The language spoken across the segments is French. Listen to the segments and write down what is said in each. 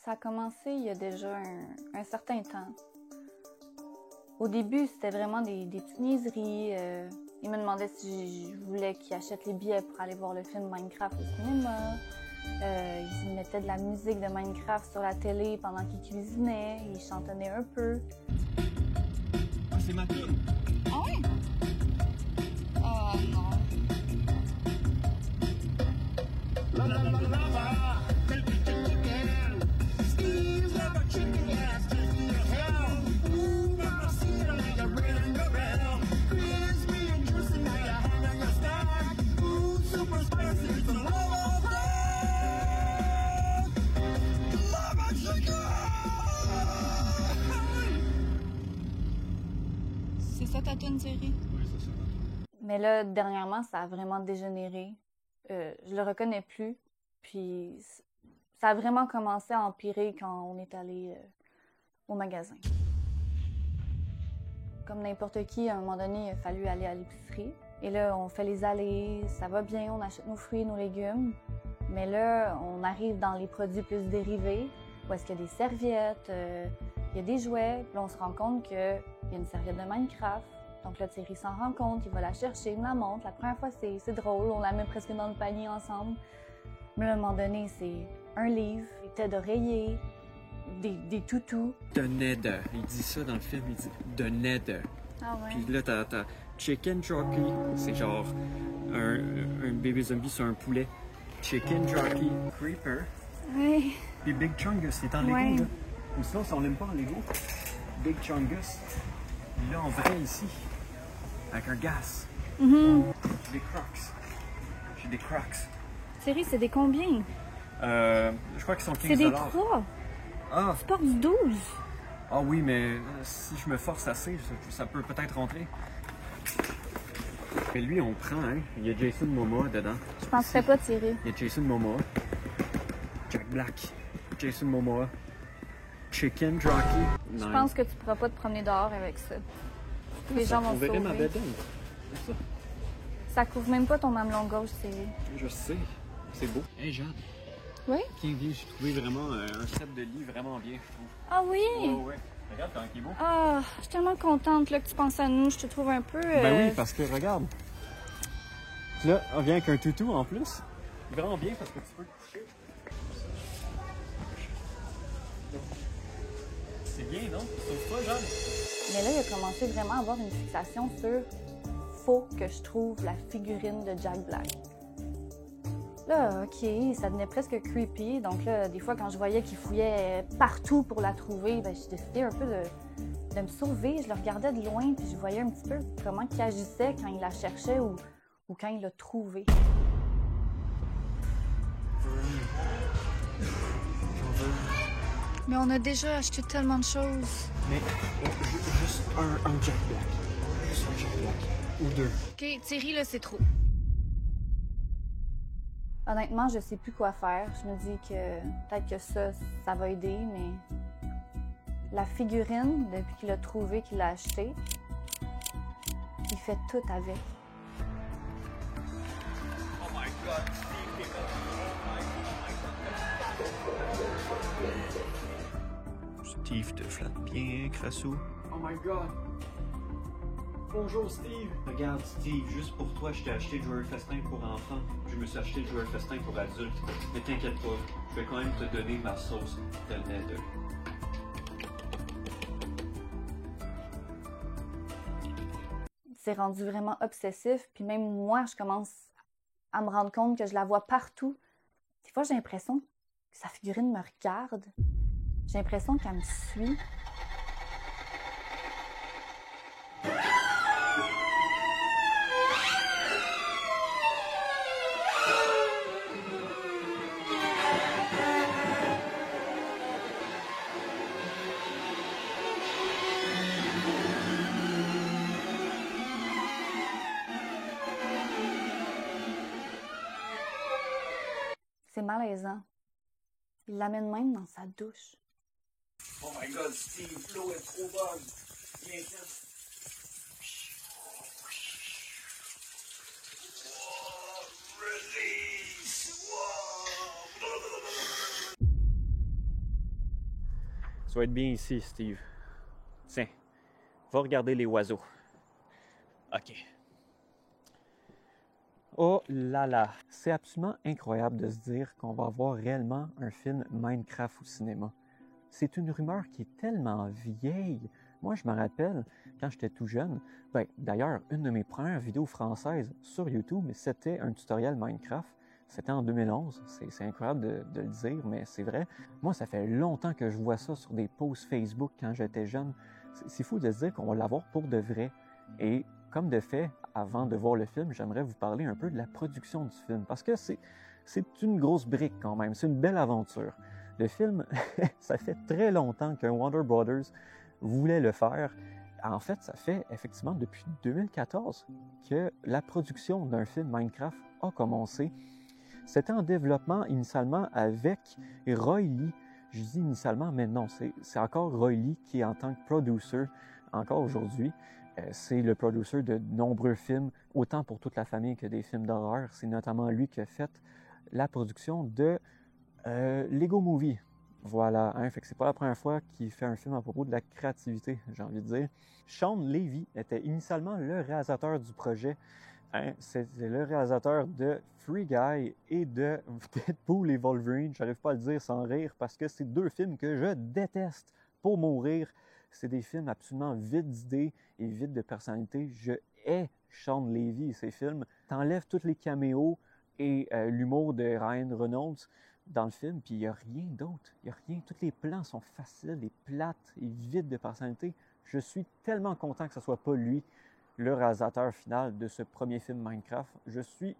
Ça a commencé il y a déjà un certain temps. Au début, c'était vraiment des petites niaiseries. Il me demandait si je voulais qu'il achète les billets pour aller voir le film Minecraft au cinéma. Il mettait de la musique de Minecraft sur la télé pendant qu'il cuisinait. Il chantonnait un peu. Ah, c'est ma toune! Ah ouais? Oh non. C'est ça ta toune, Thierry? Oui, c'est ça. Mais là, dernièrement, ça a vraiment dégénéré. Je le reconnais plus. Puis ça a vraiment commencé à empirer quand on est allé au magasin. Comme n'importe qui, à un moment donné, il a fallu aller à l'épicerie. Et là, on fait les allées, ça va bien, on achète nos fruits et nos légumes. Mais là, on arrive dans les produits plus dérivés, où est-ce qu'il y a des serviettes, il y a des jouets. Puis là, on se rend compte qu'il y a une serviette de Minecraft. Donc là, Thierry s'en rend compte, il va la chercher, il me la montre. La première fois, c'est drôle, on la met presque dans le panier ensemble. Mais là, à un moment donné, c'est un livre, des têtes d'oreiller, des toutous. The Nether. Il dit ça dans le film, il dit The Nether. Ah ouais? Puis là, t'as Chicken Jockey. C'est genre un bébé zombie sur un poulet. Chicken Jockey. Creeper. Oui. Puis Big Chungus, c'est en Lego, Ouais. là. Ou sinon, si on l'aime pas en Lego, Big Chungus. Il est en vrai ici. Avec un gaz. J'ai des Crocs. J'ai des Crocs. Thierry, c'est des combien? Je crois qu'ils sont 15 C'est des 3. Ah! Tu portes du 12. Ah oui, mais si je me force assez, ça peut peut-être rentrer. Et lui, on le prend, hein. Il y a Jason Momoa dedans. Je penserais pas, Thierry. Il y a Jason Momoa. Jack Black. Jason Momoa. Chicken Jockey. Je pense que tu pourras pas te promener dehors avec ça. Les gens vont On se verrait ma sauver. bedaine. C'est ça. Ça couvre même pas ton mamelon gauche, Thierry. Je sais. C'est beau. Hey, Jeanne. Oui? Tiens, viens, j'ai trouvé vraiment un set de lits vraiment bien, je trouve. Ah oui? Ouais. Regarde comment il est beau. Ah, je suis tellement contente là, que tu penses à nous. Je te trouve un peu... Ben oui, parce que regarde. Là, on vient avec un toutou en plus. Vraiment bien parce que tu peux te coucher. C'est bien, non? Sauf pas, Jeanne. Mais là, il a commencé vraiment à avoir une fixation sur faut que je trouve la figurine de Jack Black. Là, OK, ça devenait presque creepy. Donc là, des fois, quand je voyais qu'il fouillait partout pour la trouver, ben, j'ai décidé un peu de me sauver. Je le regardais de loin, puis je voyais un petit peu comment il agissait quand il la cherchait ou quand il l'a trouvée. Mais on a déjà acheté tellement de choses. Mais juste un Jack Black. Juste un Jack Black. Ou deux. OK, Thierry, là, c'est trop. Honnêtement, je sais plus quoi faire. Je me dis que peut-être que ça va aider, mais la figurine, depuis qu'il l'a trouvée, qu'il l'a achetée, il fait tout avec. Oh my God, Steve te flatte bien, Crasso. Oh my God. Bonjour Steve. Regarde Steve, juste pour toi, je t'ai acheté le joueur festin pour enfants. Je me suis acheté le joueur festin pour adultes. Mais t'inquiète pas, je vais quand même te donner ma sauce de Nether. C'est rendu vraiment obsessif, puis même moi, je commence à me rendre compte que je la vois partout. Des fois, j'ai l'impression que sa figurine me regarde. J'ai l'impression qu'elle me suit. C'est malaisant. Il l'amène même dans sa douche. Oh my God, Steve, l'eau est trop bonne. Viens, tiens. Tu vas être bien ici, Steve. Tiens, va regarder les oiseaux. OK. Oh là là! C'est absolument incroyable de se dire qu'on va avoir réellement un film Minecraft au cinéma. C'est une rumeur qui est tellement vieille. Moi, je me rappelle, quand j'étais tout jeune, d'ailleurs, une de mes premières vidéos françaises sur YouTube, c'était un tutoriel Minecraft. C'était en 2011. C'est incroyable de le dire, mais c'est vrai. Moi, ça fait longtemps que je vois ça sur des posts Facebook quand j'étais jeune. C'est fou de se dire qu'on va l'avoir pour de vrai. Et comme de fait, avant de voir le film, j'aimerais vous parler un peu de la production du film. Parce que c'est une grosse brique quand même. C'est une belle aventure. Le film, ça fait très longtemps que Warner Brothers voulait le faire. En fait, ça fait effectivement depuis 2014 que la production d'un film Minecraft a commencé. C'était en développement initialement avec Roy Lee. Je dis initialement, mais non, c'est encore Roy Lee qui est en tant que producer encore aujourd'hui. C'est le producer de nombreux films, autant pour toute la famille que des films d'horreur. C'est notamment lui qui a fait la production de Lego Movie. Voilà, hein, fait que c'est pas la première fois qu'il fait un film à propos de la créativité, j'ai envie de dire. Sean Levy était initialement le réalisateur du projet. Hein, c'est le réalisateur de Free Guy et de Deadpool et Wolverine. J'arrive pas à le dire sans rire parce que c'est deux films que je déteste pour mourir. C'est des films absolument vides d'idées et vides de personnalité. Je hais Sean Levy et ses films. T'enlèves tous les caméos et l'humour de Ryan Reynolds dans le film, puis il n'y a rien d'autre. Il n'y a rien. Tous les plans sont faciles et plates et vides de personnalité. Je suis tellement content que ce ne soit pas lui, le réalisateur final de ce premier film Minecraft. Je suis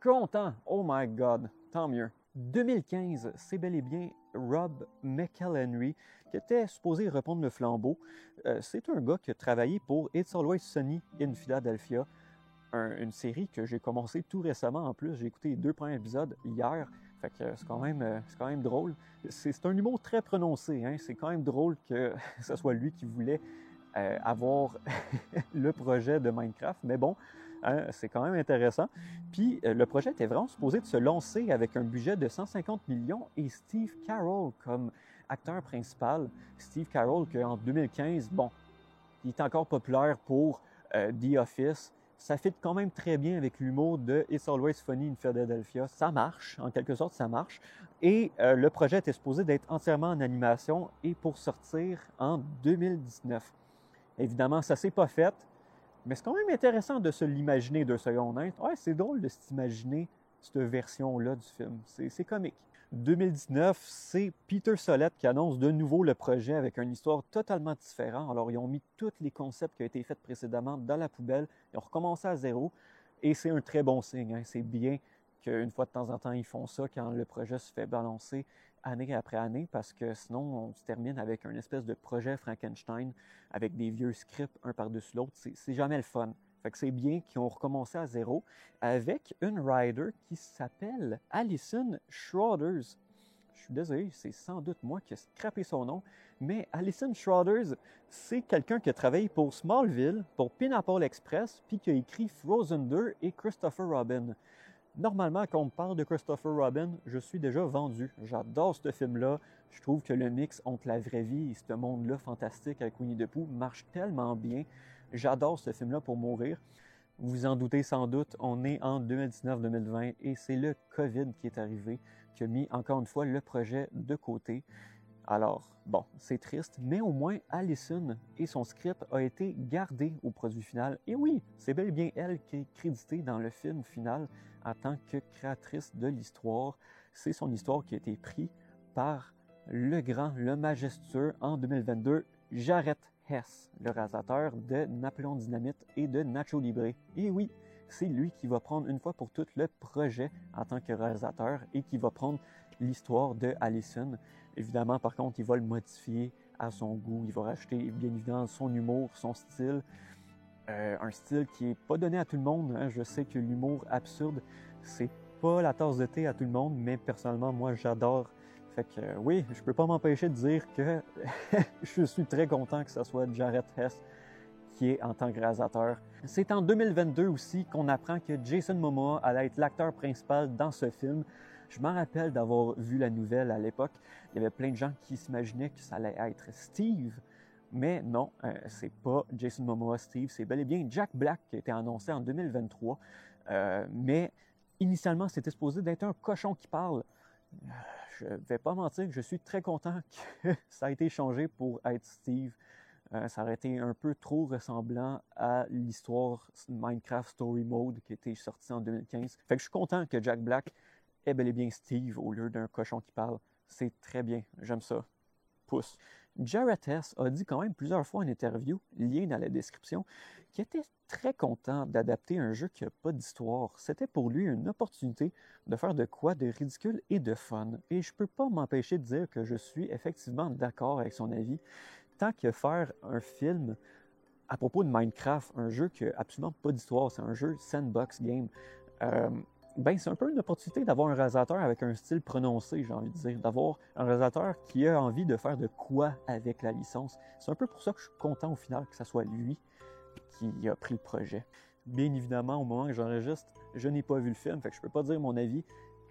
content. Oh my God, tant mieux. 2015, c'est bel et bien Rob McElhenry qui était supposé reprendre le flambeau. C'est un gars qui a travaillé pour It's Always Sunny in Philadelphia, une série que j'ai commencé tout récemment en plus. J'ai écouté les 2 premiers épisodes hier. Fait que c'est quand même drôle. C'est un humour très prononcé. Hein? C'est quand même drôle que ce soit lui qui voulait avoir le projet de Minecraft. Mais bon, hein, c'est quand même intéressant. Puis le projet était vraiment supposé de se lancer avec un budget de 150 millions et Steve Carell comme acteur principal. Steve Carell, qu'en 2015, bon, il est encore populaire pour The Office. Ça fit quand même très bien avec l'humour de It's Always Funny in Philadelphia. Ça marche, en quelque sorte, ça marche. Et le projet était supposé d'être entièrement en animation et pour sortir en 2019. Évidemment, ça ne s'est pas fait, mais c'est quand même intéressant de se l'imaginer 2 secondes. Hein? Ouais, c'est drôle de s'imaginer cette version-là du film. C'est comique. 2019, c'est Peter Sollett qui annonce de nouveau le projet avec une histoire totalement différente. Alors, ils ont mis tous les concepts qui ont été faits précédemment dans la poubelle. Ils ont recommencé à zéro et c'est un très bon signe. Hein. C'est bien qu'une fois de temps en temps, ils font ça quand le projet se fait balancer année après année parce que sinon, on se termine avec un espèce de projet Frankenstein avec des vieux scripts un par-dessus l'autre. C'est jamais le fun. Fait que c'est bien qu'ils ont recommencé à zéro avec une rider qui s'appelle Alison Schroeders. Je suis désolé, c'est sans doute moi qui ai scrappé son nom, mais Alison Schroeders, c'est quelqu'un qui a travaillé pour Smallville, pour Pineapple Express, puis qui a écrit Frozen 2 et Christopher Robin. Normalement, quand on me parle de Christopher Robin, je suis déjà vendu. J'adore ce film-là. Je trouve que le mix entre la vraie vie et ce monde-là fantastique avec Winnie the Pooh marche tellement bien. J'adore ce film-là pour mourir. Vous en doutez sans doute, on est en 2019-2020 et c'est le COVID qui est arrivé, qui a mis encore une fois le projet de côté. Alors, bon, c'est triste, mais au moins Alison et son script a été gardé au produit final. Et oui, c'est bel et bien elle qui est créditée dans le film final en tant que créatrice de l'histoire. C'est son histoire qui a été prise par le grand, le majestueux, en 2022, Gareth Hess, le réalisateur de Napoléon Dynamite et de Nacho Libre. Et oui, c'est lui qui va prendre une fois pour toutes le projet en tant que réalisateur et qui va prendre l'histoire de Alison. Évidemment, par contre, il va le modifier à son goût. Il va rajouter, bien évidemment, son humour, son style. Un style qui n'est pas donné à tout le monde. Hein. Je sais que l'humour absurde, c'est pas la tasse de thé à tout le monde, mais personnellement, moi, j'adore. Fait que oui, je peux pas m'empêcher de dire que je suis très content que ce soit Gareth Hess qui est en tant que réalisateur. C'est en 2022 aussi qu'on apprend que Jason Momoa allait être l'acteur principal dans ce film. Je m'en rappelle d'avoir vu la nouvelle à l'époque. Il y avait plein de gens qui s'imaginaient que ça allait être Steve. Mais non, c'est pas Jason Momoa Steve, c'est bel et bien Jack Black qui a été annoncé en 2023. Mais initialement, c'était supposé d'être un cochon qui parle. Je vais pas mentir que je suis très content que ça a été changé pour être Steve. Ça aurait été un peu trop ressemblant à l'histoire Minecraft Story Mode qui était sortie en 2015. Fait que je suis content que Jack Black est bel et bien Steve au lieu d'un cochon qui parle. C'est très bien, j'aime ça. Pouce. Jared Hess a dit quand même plusieurs fois en interview, lié dans la description, qu'il était très content d'adapter un jeu qui n'a pas d'histoire. C'était pour lui une opportunité de faire de quoi de ridicule et de fun. Et je ne peux pas m'empêcher de dire que je suis effectivement d'accord avec son avis. Tant que faire un film à propos de Minecraft, un jeu qui n'a absolument pas d'histoire, c'est un jeu sandbox game, c'est un peu une opportunité d'avoir un réalisateur avec un style prononcé, j'ai envie de dire, d'avoir un réalisateur qui a envie de faire de quoi avec la licence. C'est un peu pour ça que je suis content au final que ce soit lui qui a pris le projet. Bien évidemment, au moment que j'enregistre, je n'ai pas vu le film, fait que je ne peux pas dire mon avis,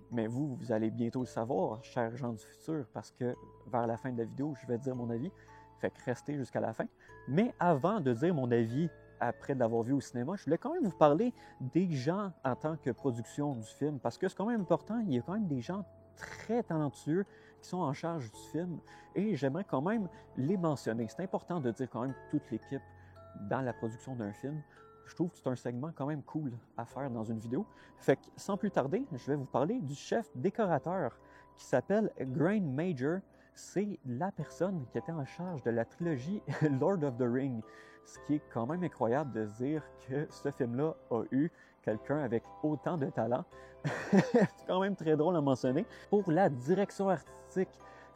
mais vous allez bientôt le savoir, chers gens du futur, parce que vers la fin de la vidéo, je vais dire mon avis, fait que restez jusqu'à la fin. Mais avant de dire mon avis, après l'avoir vu au cinéma, je voulais quand même vous parler des gens en tant que production du film, parce que c'est quand même important, il y a quand même des gens très talentueux qui sont en charge du film, et j'aimerais quand même les mentionner. C'est important de dire quand même toute l'équipe dans la production d'un film. Je trouve que c'est un segment quand même cool à faire dans une vidéo. Fait que sans plus tarder, je vais vous parler du chef décorateur qui s'appelle Grain Major. C'est la personne qui était en charge de la trilogie Lord of the Rings. Ce qui est quand même incroyable de se dire que ce film-là a eu quelqu'un avec autant de talent. C'est quand même très drôle à mentionner. Pour la direction artistique,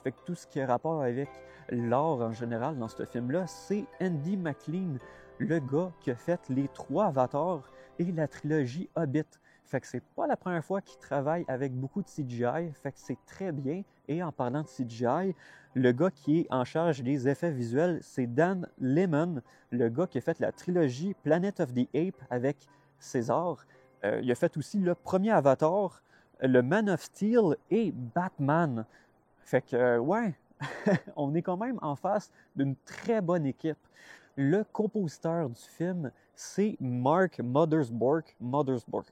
fait que tout ce qui a rapport avec l'art en général dans ce film-là, c'est Andy McLean, le gars qui a fait les 3 Avatars et la trilogie Hobbit. Fait que c'est pas la première fois qu'il travaille avec beaucoup de CGI, fait que c'est très bien. Et en parlant de CGI, le gars qui est en charge des effets visuels, c'est Dan Lemon, le gars qui a fait la trilogie Planet of the Apes avec César. Il a fait aussi le premier Avatar, le Man of Steel et Batman. Fait que, ouais, on est quand même en face d'une très bonne équipe. Le compositeur du film, c'est Mark Mothersbaugh.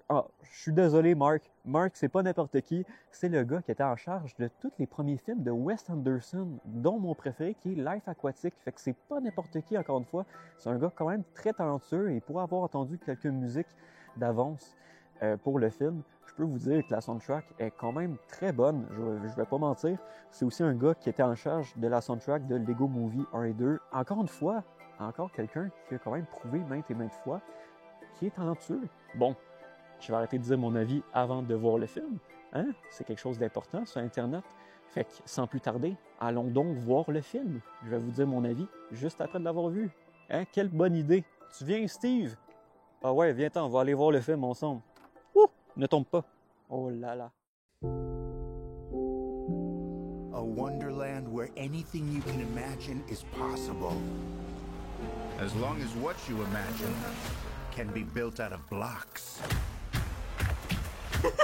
Ah, je suis désolé, Mark. Mark, c'est pas n'importe qui. C'est le gars qui était en charge de tous les premiers films de Wes Anderson, dont mon préféré, qui est Life Aquatic. Fait que c'est pas n'importe qui, encore une fois. C'est un gars quand même très talentueux et pour avoir entendu quelques musiques d'avance pour le film, je peux vous dire que la soundtrack est quand même très bonne. Je vais pas mentir. C'est aussi un gars qui était en charge de la soundtrack de Lego Movie 1 et 2. Encore une fois, encore quelqu'un qui a quand même prouvé maintes et maintes fois qui est talentueux. Bon, je vais arrêter de dire mon avis avant de voir le film. Hein? C'est quelque chose d'important sur Internet. Fait que, sans plus tarder, allons donc voir le film. Je vais vous dire mon avis juste après de l'avoir vu. Hein? Quelle bonne idée! Tu viens, Steve? Ah ouais, viens-t'en, on va aller voir le film ensemble. Ouh! Ne tombe pas. Oh là là. A wonderland where anything you can imagine is possible. As long as what you imagine can be built out of blocks.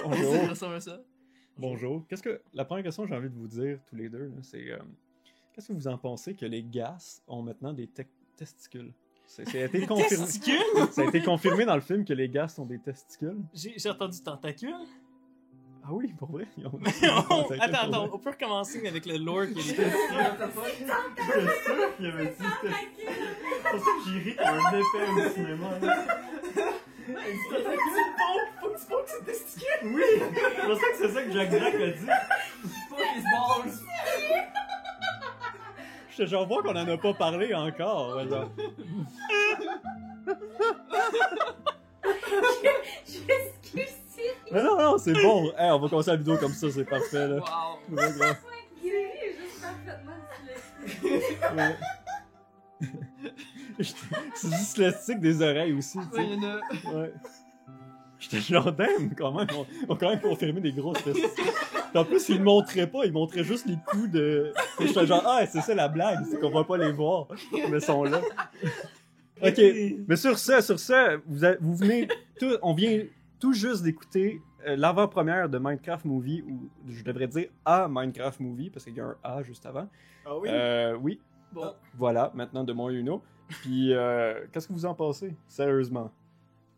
Bonjour. Bonjour. La première question que j'ai envie de vous dire tous les deux, là, c'est qu'est-ce que vous en pensez que les Gas ont maintenant des testicules? Ça a été confirmé. Ça a été confirmé dans le film que les Gas ont des testicules. J'ai entendu tentacules. Ah oui, pour vrai? Ils ont Attends, on peut recommencer avec le lore qui est des testicules. J'étais sûr qu'il y avait des testicules. C'est pour ça que j'ai ri comme un épais au cinéma. Faut que tu penses que c'est testicules. Oui! C'est pour ça que c'est ça que Jack Black a dit. Fuck his balls. J'étais genre voir qu'on en a pas parlé encore. Genre. Mais non, c'est bon. Hey, on va commencer la vidéo comme ça, c'est parfait. Là. Wow. Il est juste parfaitement C'est dyslexique des oreilles aussi. Tu sais. Il y en a. Ouais. J'étais genre damn, quand même. On quand même confirmé des grosses testicules. En plus, ils le montraient pas, ils montraient juste les coups de. Et j'étais genre, ah, c'est ça la blague, c'est qu'on va pas les voir. Mais ils sont là. Ok, mais sur ce, on vient tout juste d'écouter l'avant-première de Minecraft Movie, ou je devrais dire A Minecraft Movie, parce qu'il y a un A juste avant. Ah oui? Oui. Bon. Voilà, maintenant de mon Uno. Puis, qu'est-ce que vous en pensez, sérieusement?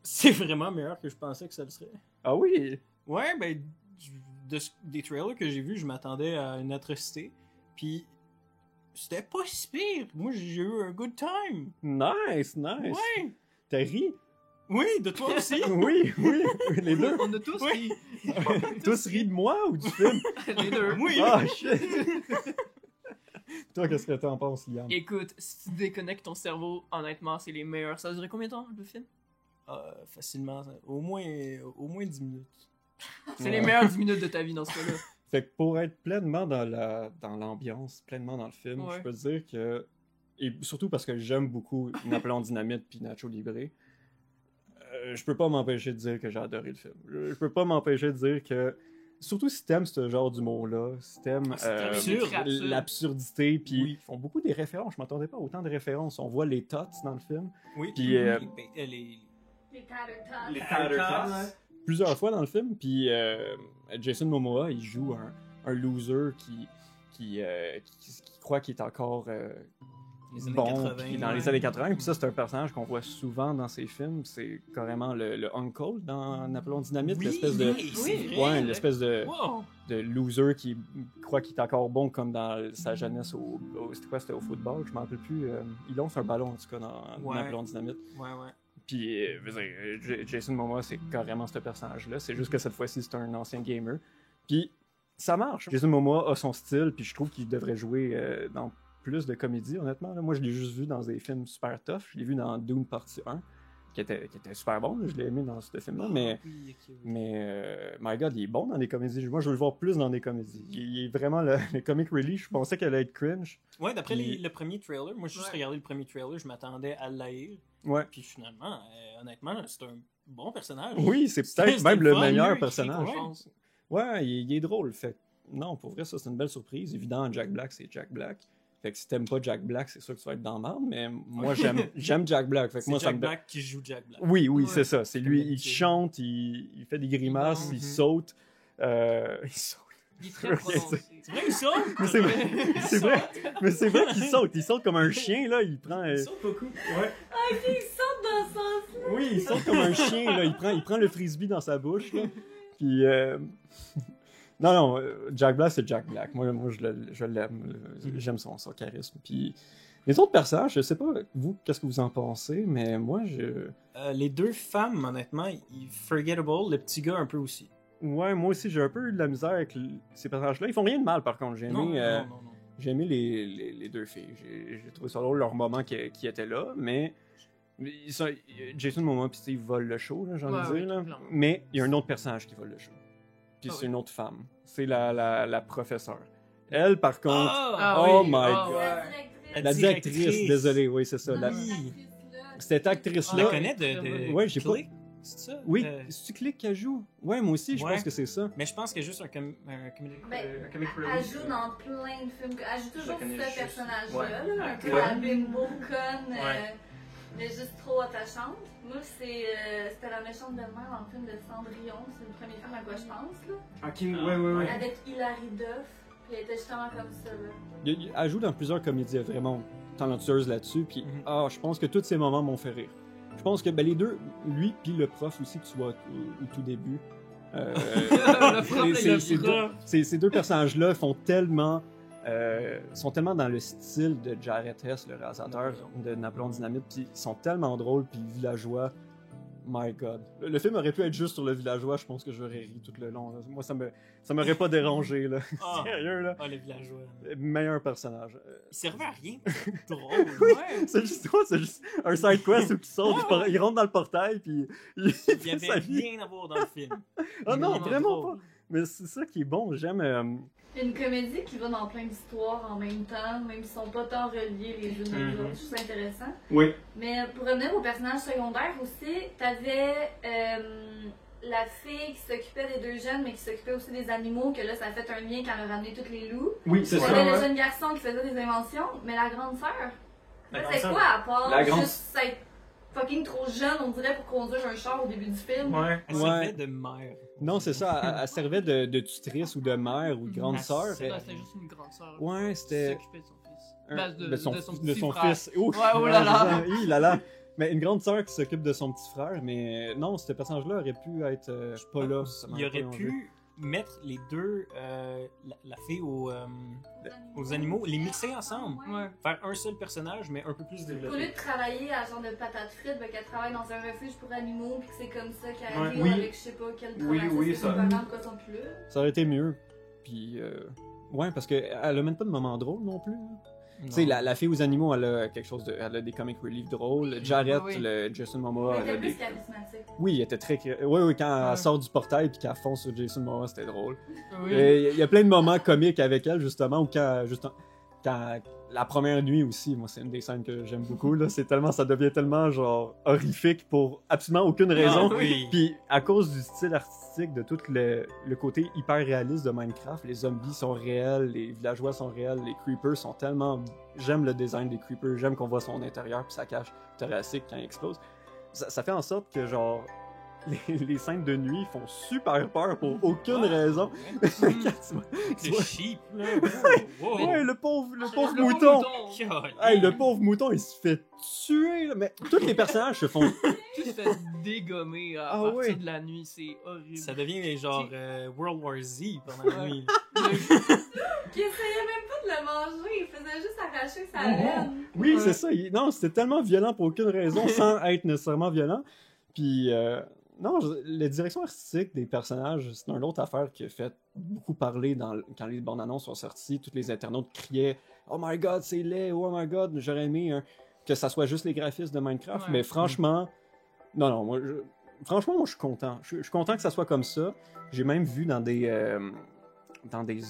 C'est vraiment meilleur que je pensais que ça le serait. Ah oui? Ouais, ben, des trailers que j'ai vus, je m'attendais à une atrocité. Puis, c'était pas si pire. Moi, j'ai eu un good time. Nice. Ouais. T'as ri? Oui, de toi aussi. Oui, les deux. On a tous ri. Tous ri de moi ou du film? Les deux. Oui. Ah, shit! Toi, qu'est-ce que t'en penses, Liam? Écoute, si tu déconnectes ton cerveau, honnêtement, c'est les meilleurs. Ça a duré combien de temps, le film? Facilement, au moins 10 minutes. C'est les meilleures 10 minutes de ta vie dans ce cas-là. Fait que pour être pleinement dans l'ambiance, pleinement dans le film, Ouais. je peux te dire que... Et surtout parce que j'aime beaucoup Napoléon Dynamite puis Nacho Libre, je peux pas m'empêcher de dire que j'ai adoré le film. Je peux pas m'empêcher de dire que... Surtout si t'aimes ce genre d'humour-là, si t'aimes absurde. l'absurdité, puis Oui. ils font beaucoup des références. Je m'attendais pas à autant de références. On voit les tots dans le film. Oui. Puis, les Les tater tots. Les Tater Tots. Plusieurs fois dans le film, puis Jason Momoa, il joue un loser qui croit qu'il est encore les années bon, 80. puis dans les années 80, puis ça c'est un personnage qu'on voit souvent dans ces films, c'est carrément le uncle dans Napoléon Dynamite, Oui, l'espèce de... c'est Ouais, vrai. l'espèce de Wow. loser qui croit qu'il est encore bon comme dans sa jeunesse c'était quoi, c'était au football, je m'en rappelle plus, il lance un ballon en tout cas dans Ouais. Napoléon Dynamite. Ouais. Puis, je veux dire, Jason Momoa, c'est carrément ce personnage-là. C'est juste que cette fois-ci, c'est un ancien gamer. Puis, ça marche. Jason Momoa a son style, puis je trouve qu'il devrait jouer dans plus de comédies, honnêtement. Là. Moi, je l'ai juste vu dans des films super tough. Je l'ai vu dans Dune Partie 1, qui était super bon. Là. Je l'ai aimé dans ce film-là. Mais, my God, il est bon dans des comédies. Moi, je veux le voir plus dans des comédies. Il est vraiment le comic relief. Je pensais qu'elle allait être cringe. Ouais, d'après Puis- le premier trailer, moi j'ai juste regardé le premier trailer, je m'attendais à l'haïr. Ouais. Puis finalement, honnêtement, c'est un bon personnage. Oui, c'est C'était peut-être même le fun, meilleur mieux écrit personnage. qu'on pense. Ouais, il est drôle. Fait que, non, pour vrai, ça, c'est une belle surprise. Évidemment, Jack Black, c'est Jack Black. Fait que si t'aimes pas Jack Black, c'est sûr que tu vas être dans le marde, mais moi, j'aime Jack Black. Fait que C'est moi, ça Jack me... Black qui joue Jack Black. Oui, Ouais. c'est ça. C'est lui, il d'habitude. chante, il fait des grimaces, il saute. Il saute. Il est très prononcé. C'est vrai, il saute! Mais c'est vrai, c'est vrai. Mais c'est vrai qu'il saute. Il saute comme un chien, là. Il prend... Il saute beaucoup. Ouais. Ah, ok, il saute dans ce sens-là. Oui, il saute comme un chien, là. Il prend le frisbee dans sa bouche, là. Puis... Non, Jack Black, c'est Jack Black. Moi je l'aime. J'aime son charisme. Puis les autres personnages, je sais pas, vous, qu'est-ce que vous en pensez, mais moi, Les deux femmes, honnêtement, forgettable, le petit gars un peu aussi. Ouais, moi aussi, j'ai un peu eu de la misère avec ces personnages-là. Ils font rien de mal, par contre. J'ai aimé, Non. j'ai aimé les deux filles. J'ai trouvé ça drôle, leur moment qui était là, mais... Jason Momoa et Steve volent le show, là, j'ai envie de Ouais, dire. Là. clairement. Mais il y a un autre personnage qui vole le show. Puis Ah c'est oui. une autre femme. C'est la professeure. Elle, par contre... Ah Oh oui, my ah God. ouais. La directrice, désolé, oui, c'est ça. Oui. Cette Tu actrice-là... la connais de Ouais, j'ai pas- Click? C'est ça? Oui, c'est-tu Click qu'elle joue? Ouais, moi aussi, je Ouais. pense que c'est ça. Mais je pense que juste un comic Ben, comic Elle relief. joue dans plein de films. Elle joue toujours connais ce juste. personnage-là, Ouais. là, un peu Ouais. la bimbo conne, Ouais. mais juste trop attachante. Moi, c'était la méchante belle-mère dans le film de Cendrillon. C'est le premier film à quoi je pense, là. Ok, ouais. Avec Hilary Duff. Puis elle était justement comme ça, là. Elle joue dans plusieurs comédies vraiment talentueuses là-dessus, puis je pense que tous ces moments m'ont fait rire. Je pense que les deux, lui puis le prof aussi que tu vois au tout début, Le prof et le prof. ces deux personnages-là sont tellement dans le style de Jared Hess, le réalisateur de Napoléon Dynamite, puis ils sont tellement drôles, puis villageois. My God. Le film aurait pu être juste sur le villageois, je pense que j'aurais ri tout le long. Là. Moi, ça m'aurait pas dérangé, là. Ah. Sérieux, là. Ah, les villageois. Meilleur personnage. Il servait à rien. Drôle. Ouais. C'est juste un side quest où il sort, il rentre dans le portail, puis il Il y fait avait sa vie. rien à voir dans le film. Ah non, Vraiment vraiment drôle. pas. Mais c'est ça qui est bon, j'aime... Une comédie qui va dans plein d'histoires en même temps, même s'ils sont pas tant reliés les unes aux autres. Je trouve ça intéressant. Oui. Mais pour revenir aux personnages secondaires aussi, t'avais la fille qui s'occupait des deux jeunes, mais qui s'occupait aussi des animaux, que là, ça a fait un lien quand elle a ramené tous les loups. Oui, c'est T'avais ça. le ouais. jeune garçon qui faisait des inventions, mais la grande sœur, La c'est grande sœur. quoi à part La grande- juste être fucking trop jeune, on dirait, pour conduire un char au début du film. Ouais, elle Ouais. servait de mère. Non, c'est ça. Elle servait de tutrice ou de mère ou de grande Ah, sœur. C'était juste une grande sœur. Ouais, Qui c'était... s'occupait de son fils. de son petit frère. fils. Ouf, Ouais, oh là là. c'est ça. Hi là là. Mais une grande sœur qui s'occupe de son petit frère, mais non, ce personnage-là aurait pu être pas là. ça Il m'aurait aurait pas pu mettre les deux, la fille aux animaux, les mixer ensemble. Ouais. Faire un seul personnage, mais un peu plus Au lieu développé. de travailler à genre de patate frite, ben, qu'elle travaille dans un refuge pour animaux, puis que c'est comme ça qu'elle Ouais. arrive Oui. avec je sais pas quel Oui, travail. oui, ses ça- parents, pourquoi ils sont plus là. Ça aurait été mieux. Puis, ouais, parce qu'elle a même pas de moment drôle non plus. Tu sais, la fille aux animaux, elle a quelque chose de. Elle a des comic relief drôles. Jarrett, Oui. le Jason Momoa, Elle elle a était plus des. charismatique. Oui, elle était très. Oui, quand Ouais. elle sort du portail puis qu'elle fonce sur Jason Momoa, c'était drôle. Oui. Il y a plein de moments comiques avec elle, justement, ou quand la première nuit aussi, moi, c'est une des scènes que j'aime beaucoup, là. Ça devient tellement, genre, horrifique pour absolument aucune raison. Ah, oui. Puis, à cause du style artistique, de tout le côté hyper réaliste de Minecraft, les zombies sont réels, les villageois sont réels, les creepers sont tellement... J'aime le design des creepers, j'aime qu'on voit son intérieur puis sa cage thoracique quand il explose. Ça fait en sorte que, genre, les scènes de nuit font super peur pour aucune raison. Quand tu Le vois- sheep, là. Wow. Ouais, le pauvre Le mouton! God. Hey, le pauvre mouton, il se fait tuer, là. Mais tous les personnages se font... Tout se fait dégommer à Ah partir ouais. de la nuit, c'est horrible. Ça devient genre World War Z pendant la nuit. Qui essayait même pas de le manger, il faisait juste arracher sa laine. Oui, Ouais. c'est ça. Non, c'était tellement violent pour aucune raison, sans être nécessairement violent. Puis, non, la direction artistique des personnages, c'est une autre affaire qui a fait beaucoup parler quand les bandes annonces sont sorties. Tous les internautes criaient « Oh my God, c'est laid! Oh my God! » J'aurais aimé que ça soit juste les graphismes de Minecraft. Ouais. Mais franchement, non, moi, franchement, moi, je suis content. Je suis content que ça soit comme ça. J'ai même vu dans des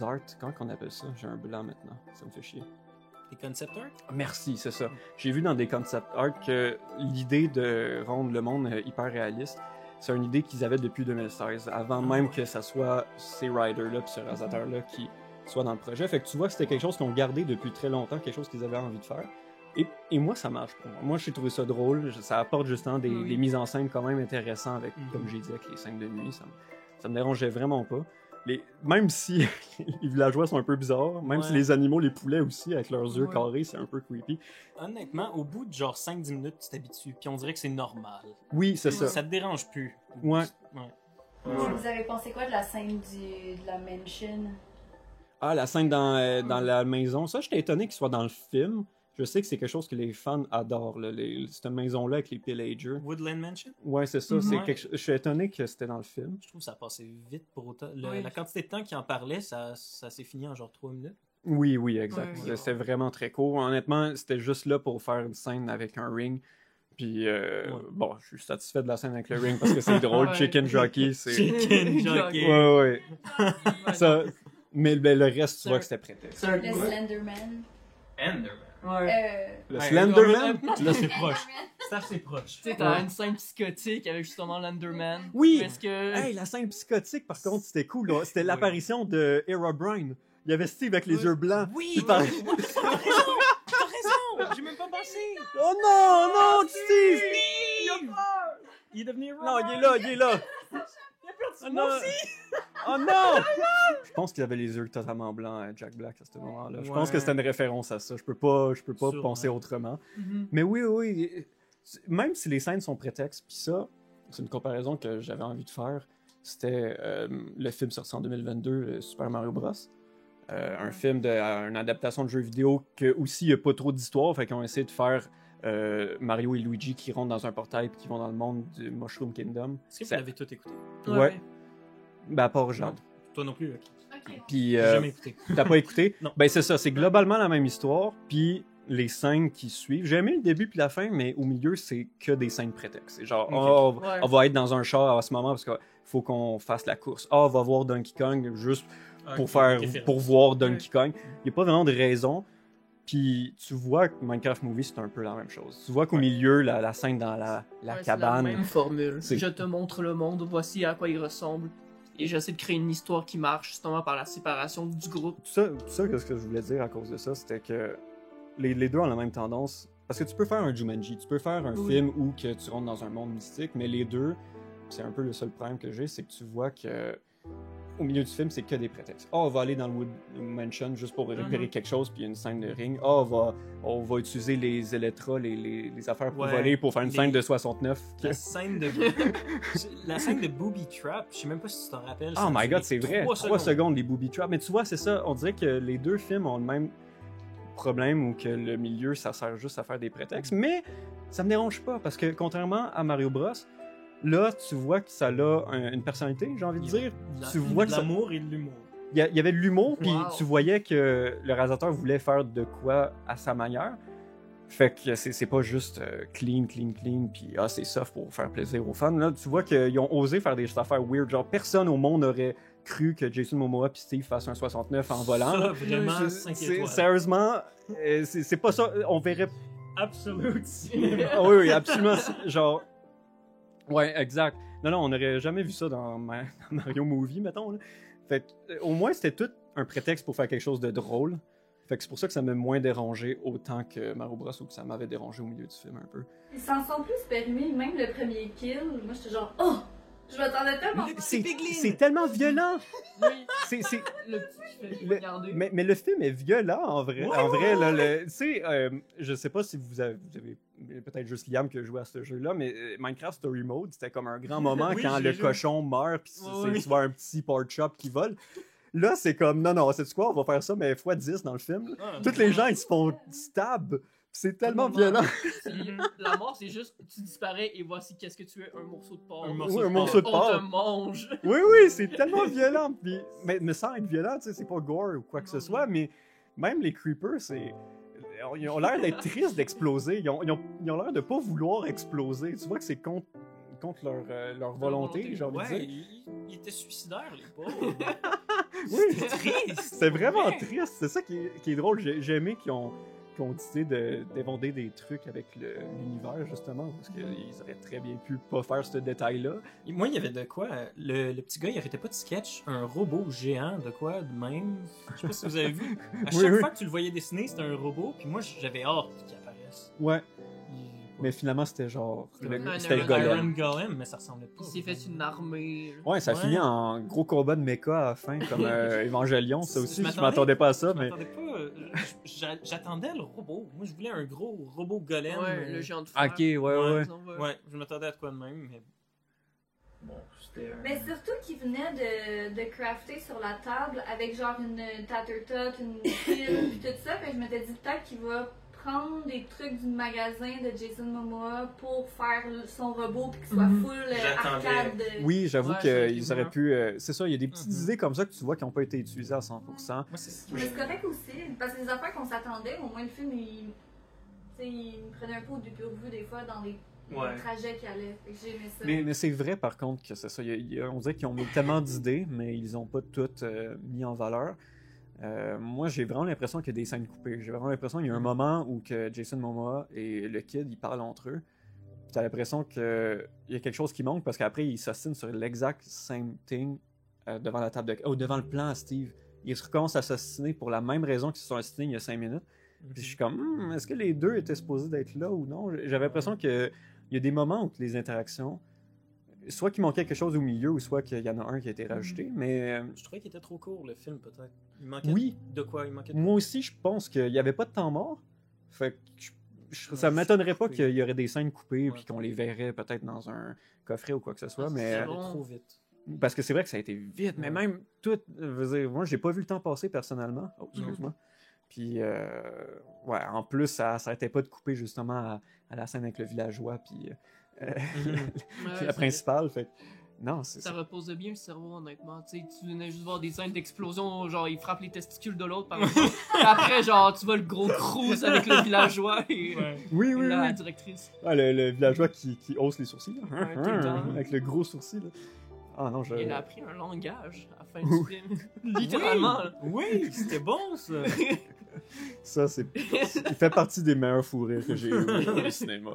arts, comment qu'on appelle ça? J'ai un blanc maintenant, ça me fait chier. Les concept art? Merci, c'est ça. J'ai vu dans des concept art que l'idée de rendre le monde hyper réaliste, c'est une idée qu'ils avaient depuis 2016, avant même que ça soit ces writers-là puis ce réalisateur-là qui soit dans le projet. Fait que tu vois que c'était quelque chose qu'ils ont gardé depuis très longtemps, quelque chose qu'ils avaient envie de faire. Et moi, ça marche pour moi. Moi, j'ai trouvé ça drôle. Ça apporte justement des mises en scène quand même intéressantes avec, comme j'ai dit, avec les scènes de nuit. Ça me dérangeait vraiment pas. Même si les villageois sont un peu bizarres, même si les animaux, les poulets aussi, avec leurs yeux carrés, c'est un peu creepy. Honnêtement, au bout de genre 5-10 minutes, tu t'habitues, puis on dirait que c'est normal. Oui, c'est ça. Ça te dérange plus. Ouais. Vous avez pensé quoi de la scène de la mansion? Ah, la scène dans la maison. Ça, j'étais étonné qu'il soit dans le film. Je sais que c'est quelque chose que les fans adorent, là, cette maison-là avec les pillagers. Woodland Mansion? Ouais, c'est ça. Ouais. Je suis étonné que c'était dans le film. Je trouve que ça passait vite pour autant. Oui. La quantité de temps qu'il en parlait, ça s'est fini en genre 3 minutes. Oui, exact. Ouais. C'était vraiment très court. Honnêtement, c'était juste là pour faire une scène avec un ring. Puis, bon, je suis satisfait de la scène avec le ring parce que c'est drôle. Ouais. Chicken Jockey, c'est... Chicken jockey. Ouais. Ouais, Ça... Mais le reste, tu vois que c'était prétexte. Le Slenderman. Enderman. Ouais. Le Ouais, Slenderman? Là, c'est proche. C'est assez proche. Tu sais, t'as une scène psychotique avec justement l'Enderman. Oui! Est-ce que... Hey, la scène psychotique, par contre, c'était cool. Là. C'était l'apparition de Herobrine. Il y avait Steve avec les yeux blancs. Oui! Il parlait- T'as raison! J'ai même pas pensé! Oh non, Steve! Il est devenu Non, il est là! Oh non! Oh non! Je pense qu'il avait les yeux totalement blancs, Jack Black, à ce moment-là. Je pense que c'était une référence à ça. Je peux pas Sûrement. penser autrement. Mhm. Mais oui. Même si les scènes sont prétextes, puis ça, c'est une comparaison que j'avais envie de faire. C'était le film sorti en 2022, Super Mario Bros. Un film une adaptation de jeu vidéo que aussi il n'y a pas trop d'histoire, fait qu'ils ont essayé de faire Mario et Luigi qui rentrent dans un portail puis qui vont dans le monde du Mushroom Kingdom. Est-ce que vous l'avez tout écouté? Ouais. Ben, à part Jade. Toi non plus, ok. Ok. Puis, J'ai jamais écouté. t'as pas écouté? Non. Ben, c'est ça, c'est globalement la même histoire, puis les scènes qui suivent. J'ai aimé le début puis la fin, mais au milieu, c'est que des scènes prétextes. C'est genre, Ok. Ouais. on va être dans un char à ce moment parce qu'il faut qu'on fasse la course. On va voir Donkey Kong juste pour voir Donkey Kong. Il n'y a pas vraiment de raison. Puis tu vois que Minecraft Movie, c'est un peu la même chose. Tu vois qu'au milieu, la scène dans la Ouais, c'est cabane. la même formule. C'est- Je te montre le monde, voici à quoi il ressemble. Et j'essaie de créer une histoire qui marche justement par la séparation du groupe. Tout ça, ce que je voulais dire à cause de ça, c'était que les deux ont la même tendance. Parce que tu peux faire un Jumanji, tu peux faire un film où que tu rentres dans un monde mystique, mais les deux, c'est un peu le seul problème que j'ai, c'est que tu vois que au milieu du film, c'est que des prétextes. On va aller dans le Wood Mansion juste pour repérer quelque chose, puis il y a une scène de ring. On va utiliser les Electra, les affaires pour voler, pour faire une scène de 69. La scène de Booby Trap, je sais même pas si tu t'en rappelles. Oh my god, c'est vrai. 3 secondes, les Booby Trap. Mais tu vois, c'est ça, on dirait que les deux films ont le même problème ou que le milieu, ça sert juste à faire des prétextes. Mais ça me dérange pas, parce que contrairement à Mario Bros, là, tu vois que ça a une personnalité, j'ai envie de dire. Tu vois que l'amour et de l'humour. Il y avait de l'humour, puis tu voyais que le réalisateur voulait faire de quoi à sa manière. Fait que c'est pas juste clean, puis c'est soft pour faire plaisir aux fans. Là, tu vois qu'ils ont osé faire des affaires weird. Genre, personne au monde n'aurait cru que Jason Momoa puis Steve fassent un 69 en volant. Ça, vraiment, 5 étoiles. Sérieusement, c'est pas ça. On verrait... Absolument. Oui, absolument. Genre... Ouais, exact. Non, on n'aurait jamais vu ça dans Mario Movie, mettons. Là. Fait au moins, c'était tout un prétexte pour faire quelque chose de drôle. Fait que c'est pour ça que ça m'a moins dérangé autant que Mario Bros ou que ça m'avait dérangé au milieu du film un peu. Ils s'en sont plus permis, même le premier kill. Moi, j'étais genre, oh! Je m'attendais tellement pas. C'est tellement violent! Oui. C'est... Le petit fait regarder. Mais le film est violent, en vrai. Ouais, en vrai, là, tu sais, je sais pas si vous avez peut-être juste Liam qui a joué à ce jeu-là, mais Minecraft Story Mode, c'était comme un grand moment quand le cochon meurt, puis tu vois un petit pork chop qui vole. Là, c'est comme, non, c'est quoi, on va faire ça, mais x10 dans le film. Tous les gens, ils se font stab. C'est tellement violent. La mort, c'est juste, tu disparais et voici qu'est-ce que tu es, un morceau de porc. Un morceau de porc. On te mange. Oui, c'est tellement violent. Puis, mais sans être violent, tu sais, c'est pas gore ou quoi que ce soit, mais même les creepers, ils ont l'air d'être tristes d'exploser. Ils ont l'air de pas vouloir exploser. Tu vois que c'est contre leur volonté, j'ai envie de dire. Ils étaient suicidaires, les pauvres. Oui, c'est triste. C'est vraiment triste. C'est ça qui est drôle. J'ai aimé qu'ils ont décidé d'évonder des trucs avec l'univers, justement, parce qu'ils auraient très bien pu pas faire ce détail-là. Et moi, il y avait de quoi, le petit gars, il arrêtait pas de sketch un robot géant, de quoi, de même. Je sais pas si vous avez vu. À chaque fois que tu le voyais dessiner, c'était un robot, puis moi, j'avais hâte qu'il apparaisse. Ouais. Mais finalement, c'était genre... C'était le golem. Iron Golem, mais ça ressemblait pas. Il s'est fait une armée. Ouais, ça finit en gros combat de mecha à la fin, comme Evangelion, ça aussi. Je m'attendais pas à ça, mais... J'attendais le robot. Moi, je voulais un gros robot golem. Ouais, le géant de fer. Ok, ouais. Ouais, je m'attendais à quoi de même, mais... Bon, c'était... Mais surtout qu'il venait de crafter sur la table avec genre une tattertot, une pile, pis tout ça. Fait que je m'étais dit peut-être qu'il va prendre des trucs du magasin de Jason Momoa pour faire son robot pis qu'il soit full arcade. Oui, j'avoue qu'ils auraient pu... c'est ça, il y a des petites idées comme ça que tu vois qui n'ont pas été utilisées à 100%. Mais c'est correct aussi, parce que les affaires qu'on s'attendait, au moins le film, il me prenait un peu au dépourvu des fois dans les trajets qu'il allait. Fait que j'ai aimé ça. Mais c'est vrai par contre que c'est ça. On dirait qu'ils ont mis tellement d'idées, mais ils n'ont pas toutes mis en valeur. Moi, j'ai vraiment l'impression qu'il y a des scènes coupées. J'ai vraiment l'impression qu'il y a un moment où que Jason Momoa et le kid, ils parlent entre eux. T'as l'impression qu'il y a quelque chose qui manque parce qu'après, ils s'ostinent sur l'exact same thing devant la table devant le plan à Steve. Ils recommencent à s'ostiner pour la même raison qu'ils se sont ostinés il y a 5 minutes. Puis je suis comme, est-ce que les deux étaient supposés d'être là ou non? J'avais l'impression qu'il y a des moments où les interactions, soit qu'il manquait quelque chose au milieu, ou soit qu'il y en a un qui a été rajouté, mais... Je trouvais qu'il était trop court, le film, peut-être. Il manquait de quoi? Moi aussi, je pense qu'il n'y avait pas de temps mort. Fait que ça m'étonnerait pas qu'il y aurait des scènes coupées puis qu'on les verrait peut-être dans un coffret ou quoi que ce soit, mais... Ça allait trop vite. Parce que c'est vrai que ça a été vite, mais même tout... moi, j'ai pas vu le temps passer, personnellement. Oh, excuse-moi. Puis, en plus, ça n'arrêtait pas de couper justement à la scène avec le villageois, puis la principale. Fait non, ça reposait bien le cerveau, honnêtement. Tu venais juste voir des scènes d'explosion, genre il frappe les testicules de l'autre, par exemple. Après, genre, tu vois le gros cruise avec le villageois et la directrice. Ah, le villageois qui hausse les sourcils, là. Tout le temps. Avec le gros sourcil, là. Ah non, il a appris un langage à la fin du film. Littéralement. Oui, c'était bon, ça. Ça, il fait partie des meilleurs fous rires que j'ai eu au cinéma.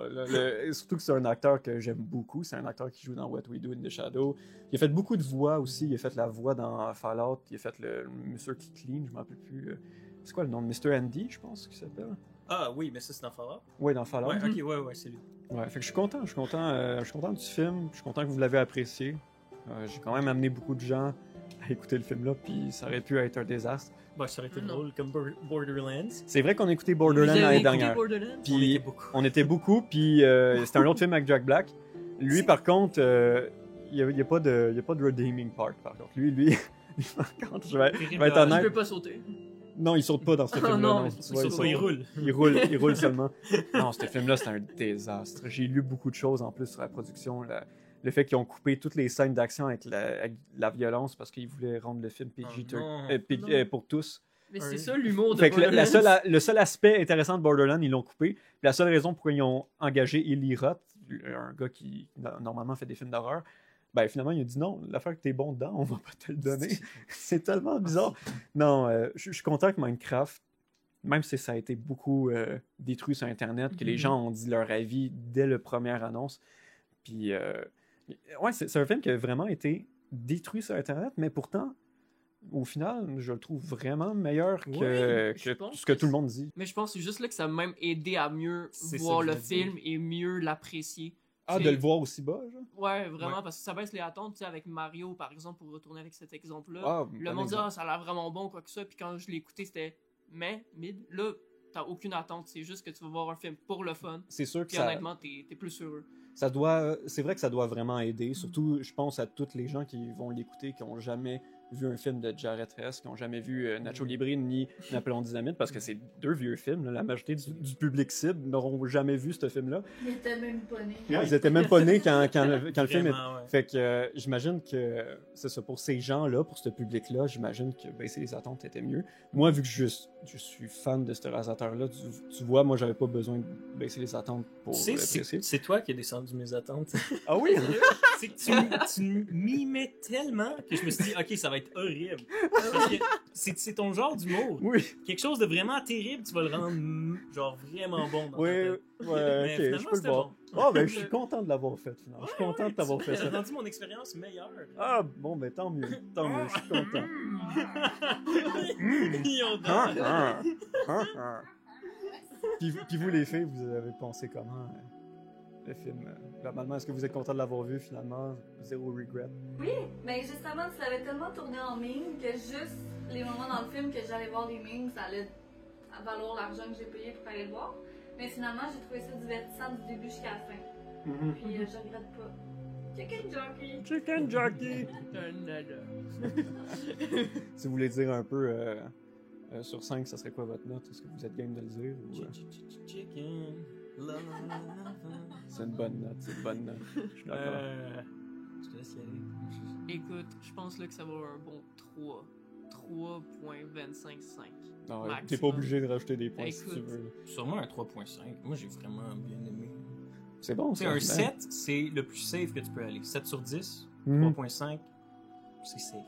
Surtout que c'est un acteur que j'aime beaucoup. C'est un acteur qui joue dans What We Do in the Shadow. Il a fait beaucoup de voix aussi. Il a fait la voix dans Fallout. Il a fait le monsieur qui clean, je m'en rappelle plus. C'est quoi le nom de Mr. Andy, je pense qu'il s'appelle? Ah oui, mais ça c'est dans Fallout. Oui, dans Fallout. Ouais, ok, ouais, c'est lui. Ouais, fait que je suis content du film, je suis content que vous l'avez apprécié. J'ai quand même amené beaucoup de gens à écouter le film-là, puis ça aurait pu être un désastre. Bah, ça aurait été drôle, comme Borderlands. C'est vrai qu'on a écouté Borderlands l'année dernière. Puis on était beaucoup, puis c'était un autre film avec Jack Black. Lui, par contre, il n'y a pas de redeeming part, par contre. Lui, par contre, je vais être honnête. Il peut pas sauter. Non, il saute pas dans ce film-là. Non, il roule. Il roule seulement. Non, ce film-là, c'est un désastre. J'ai lu beaucoup de choses en plus sur la production. Le fait qu'ils ont coupé toutes les scènes d'action avec la violence parce qu'ils voulaient rendre le film PG pour tous. Mais c'est ça l'humour de fait que Borderlands. le seul aspect intéressant de Borderlands, ils l'ont coupé. Puis la seule raison pourquoi ils ont engagé Eli Roth, un gars qui normalement fait des films d'horreur, ben finalement il a dit non, l'affaire que t'es bon dedans, on va pas te le donner. C'est tellement bizarre. Non, je suis content que Minecraft, même si ça a été beaucoup détruit sur Internet, que les gens ont dit leur avis dès la première annonce. Puis, ouais, c'est un film qui a vraiment été détruit sur Internet, mais pourtant, au final, je le trouve vraiment meilleur que ce que tout le monde dit. Mais je pense que c'est juste là que ça m'a même aidé à mieux voir le film et mieux l'apprécier. Ah, de le voir aussi bas, genre? Ouais, vraiment, parce que ça baisse les attentes, tu sais, avec Mario, par exemple, pour retourner avec cet exemple-là. Ah, le monde dit, ça a l'air vraiment bon, quoi que ça, puis quand je l'ai écouté, c'était mid. Là, t'as aucune attente, c'est juste que tu vas voir un film pour le fun. C'est sûr que puis honnêtement, t'es plus heureux. C'est vrai que ça doit vraiment aider, surtout, je pense à tous les gens qui vont l'écouter, qui n'ont jamais vu un film de Jared Hess, qui n'ont jamais vu Nacho Libre ni Napoléon Dynamite, parce que c'est deux vieux films. Là. La majorité du public cible n'auront jamais vu ce film-là. Ils étaient même pas nés. Ils étaient même pas nés quand le film est... Ouais. Fait que j'imagine que c'est ça, pour ces gens-là, pour ce public-là, j'imagine que baisser les attentes était mieux. Moi, vu que je suis fan de ce réalisateur-là, tu vois, moi, j'avais pas besoin de baisser les attentes pour l'apprécier. C'est toi qui as descendu mes attentes. Ah oui? C'est que tu m'y mets tellement que je me suis dit, ok, ça va être horrible. Parce que c'est ton genre d'humour. Oui. Quelque chose de vraiment terrible, tu vas le rendre genre vraiment bon dans ta tête. Ouais, ok, je peux le voir. Oh, ben, je suis content de l'avoir fait, finalement. Je suis content de t'avoir fait ça. J'ai rendu mon expérience meilleure. Ah, bon, ben, tant mieux, je suis content. Puis vous, les filles, vous avez pensé comment le film? Globalement, est-ce que vous êtes content de l'avoir vu, finalement? Zéro regret? Oui, mais justement, ça avait tellement tourné en meme que juste les moments dans le film que j'allais voir les memes, ça allait valoir l'argent que j'ai payé pour aller le voir. Mais finalement, j'ai trouvé ça divertissant du début jusqu'à la fin. Puis je regrette pas. Chicken Jockey! Chicken Jockey! Si vous voulez dire un peu sur 5, ça serait quoi votre note? Est-ce que vous êtes game de le dire? Chicken. C'est une bonne note, Je suis d'accord. Je te laisse y aller. Écoute, je pense là que ça va avoir un bon 3. 3.255. Non, t'es pas obligé de rajouter des points si tu veux. Sûrement un 3.5. Moi, j'ai vraiment bien aimé. C'est bon, ça. Un 7, c'est le plus safe que tu peux aller. 7 sur 10, 3.5, c'est safe.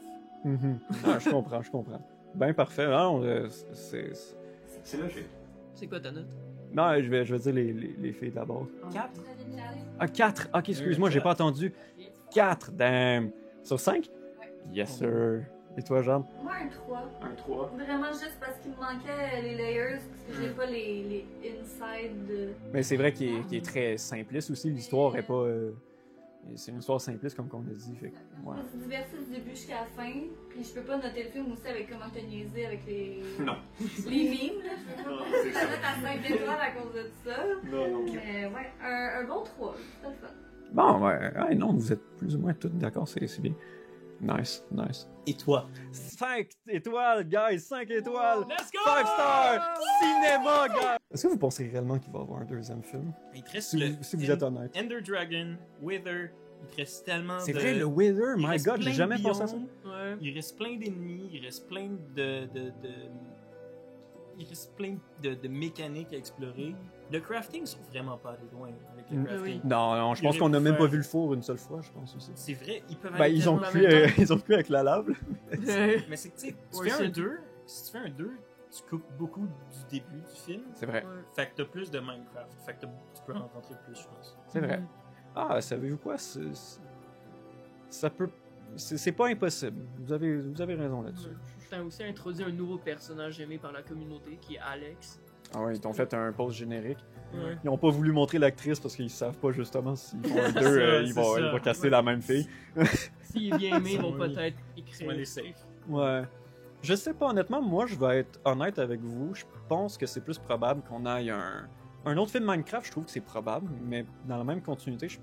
Ah, je comprends. Ben parfait. Non, C'est logique. C'est quoi ta note? Non, je vais dire les filles d'abord. 4? Ah, 4. Ok, excuse-moi, j'ai pas entendu. 4, damn. Sur 5? Yes, sir. Et toi, Jeanne? Moi, un 3. Un 3. Vraiment juste parce qu'il me manquait les layers, parce que j'ai pas les inside de... Mais c'est vrai qu'il est très simpliste aussi. L'histoire est pas... c'est une histoire simpliste, comme on a dit. Fait que, ouais. C'est divertissant du début jusqu'à la fin, puis je peux pas noter le film aussi avec comment t'as niaisé avec les... Non. Les mimes, là. Je peux pas note à 5 étoiles à cause de ça. Non. Mais ouais, un bon 3. C'est le fun. Bon, ouais, non, vous êtes plus ou moins tous d'accord, c'est bien. Nice. Et toi? 5 étoiles, guys! 5 étoiles! Let's go! 5 stars! Cinéma, guys! Est-ce que vous pensez réellement qu'il va y avoir un deuxième film? Il te reste Si vous êtes honnête. Ender Dragon, Wither, il te reste tellement C'est vrai, le Wither, my god, j'ai jamais pensé à ça. Ouais. Il reste plein d'ennemis, il reste plein il reste plein de mécaniques à explorer. Le crafting sont vraiment pas allés loin avec le crafting. Non, je pense qu'on a même pas vu le four une seule fois, je pense aussi. C'est vrai, ils peuvent aller ils ont cuit avec la lave. Mais c'est que tu sais, si tu fais un 2, tu coupes beaucoup du début du film. C'est vrai. Fait que t'as plus de Minecraft. Fait que tu peux en rentrer plus, je pense. C'est vrai. Ah, savez-vous quoi? Ça peut... C'est pas impossible. Vous avez raison là-dessus. Je T'as aussi introduit un nouveau personnage aimé par la communauté qui est Alex. Ah ouais, ils t'ont fait un post générique. Ouais. Ils ont pas voulu montrer l'actrice parce qu'ils savent pas justement s'ils font un 2, ils vont casser la même fille. S'il est bien aimé, ils vont peut-être écrire. les safe. Ouais. Je sais pas, honnêtement, moi je vais être honnête avec vous. Je pense que c'est plus probable qu'on aille un autre film Minecraft, je trouve que c'est probable, mais dans la même continuité, je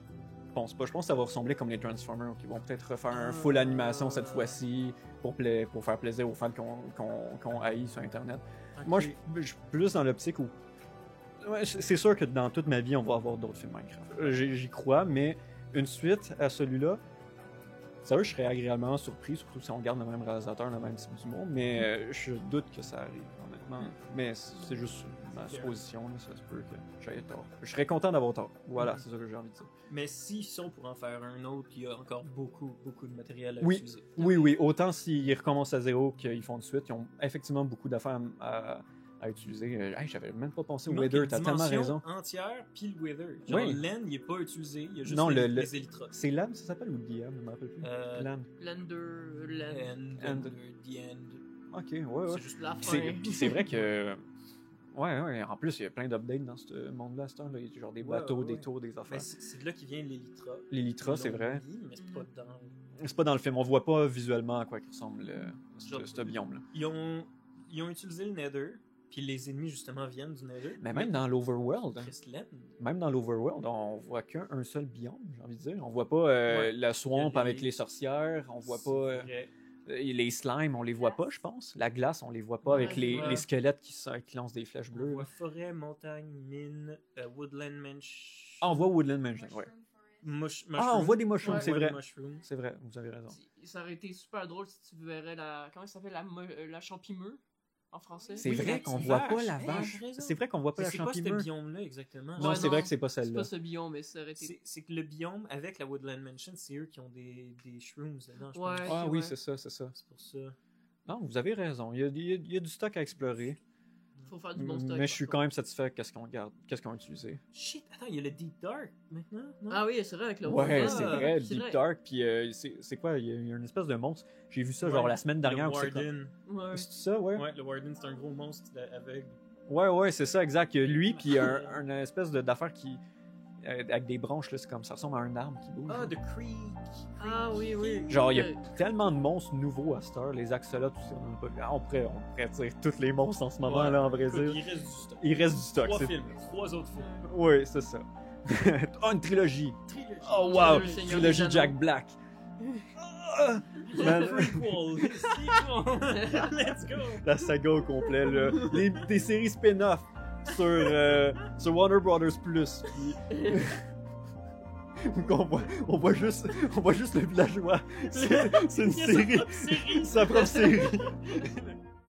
pense pas. Je pense que ça va ressembler comme les Transformers, qui vont peut-être refaire un full animation cette fois-ci pour faire plaisir aux fans qu'on haït sur Internet. Okay. Moi, je suis plus dans l'optique où... Ouais, c'est sûr que dans toute ma vie, on va avoir d'autres films Minecraft. J'y crois, mais une suite à celui-là, sérieux, je serais agréablement surpris, surtout si on garde le même réalisateur, le même type d'humour, mais je doute que ça arrive, honnêtement. Mais c'est juste ma supposition, là, ça se peut que j'aille tort. Je serais content d'avoir tort. Voilà, c'est ça que j'ai envie de dire. Mais s'ils sont pour en faire un autre, il y a encore beaucoup de matériel à utiliser. Oui. Autant s'ils recommencent à zéro qu'ils font de suite, ils ont effectivement beaucoup d'affaires à utiliser. Hey, j'avais même pas pensé au Wither, t'as tellement raison. Entière, puis le Wither. Genre, Len, il est pas utilisé, il y a juste les Elytra. C'est Lan, ça s'appelle, ou Guillaume, je me rappelle plus. Lan. Lander, The End. Ok, ouais. C'est juste la fin. Puis c'est vrai que... Ouais, en plus, il y a plein d'updates dans ce monde-là, ce temps-là. Il y a genre des bateaux, des tours, des affaires. C'est de là qu'il vient l'Elytra. L'Elytra, c'est vrai. Mais c'est pas dans... C'est pas dans le film. On voit pas visuellement à quoi il ressemble ce biome-là. Ils ont utilisé le Nether, puis les ennemis, justement, viennent du Nether. Mais même dans l'Overworld, on voit qu'un seul biome, j'ai envie de dire. On voit pas la swamp avec les sorcières, on voit pas... Les slimes, on les voit pas, je pense. La glace, on les voit pas avec les squelettes qui lancent des flèches bleues. On voit forêt, montagne, mine, Woodland Mansion. Ah, on voit Woodland Mansion, ouais. On voit des mushrooms, c'est vrai. C'est vrai, vous avez raison. Ça aurait été super drôle si tu verrais comment ça s'appelle, la champimeux en français. C'est vrai qu'on voit pas la vache. C'est vrai qu'on voit pas la champimeux. C'est pas ce biome-là, exactement. Non, c'est vrai que c'est pas celle-là. C'est pas ce biome, mais ça aurait été... C'est que le biome, avec la Woodland Mansion, c'est eux qui ont des shrooms dedans, je pense. Ah oui, c'est ça. C'est pour ça. Non, vous avez raison. Il y a du stock à explorer. Faut faire du bon stock. Mais je suis quand même satisfait qu'est-ce qu'on a utilisé. Shit, attends, il y a le Deep Dark maintenant, non? Ah oui, c'est vrai, avec le Ouais, c'est vrai, Deep Dark, puis c'est quoi? Il y a une espèce de monstre. J'ai vu ça genre la semaine dernière. Le Warden. C'est ça, ouais? Ouais, le Warden, c'est un gros monstre aveugle. Ouais, c'est ça, exact. Lui, puis il y a une espèce d'affaire qui... avec des branches, là, c'est comme ça ressemble à un arbre qui bouge. Ah, The Creek. Ah oui. Genre, il y a tellement de monstres nouveaux à cette heure, les axolotes, tout ça. On pourrait dire tous les monstres en ce moment, là, en Brésil. Il reste du stock. 3 autres films. Oui, c'est ça. Une trilogie. Oh, wow! Trilogie Jack Black. Let's go! La saga au complet, là. Des séries spin-off sur Warner Brothers Plus. On voit juste le villageois. C'est une série. Sa propre série.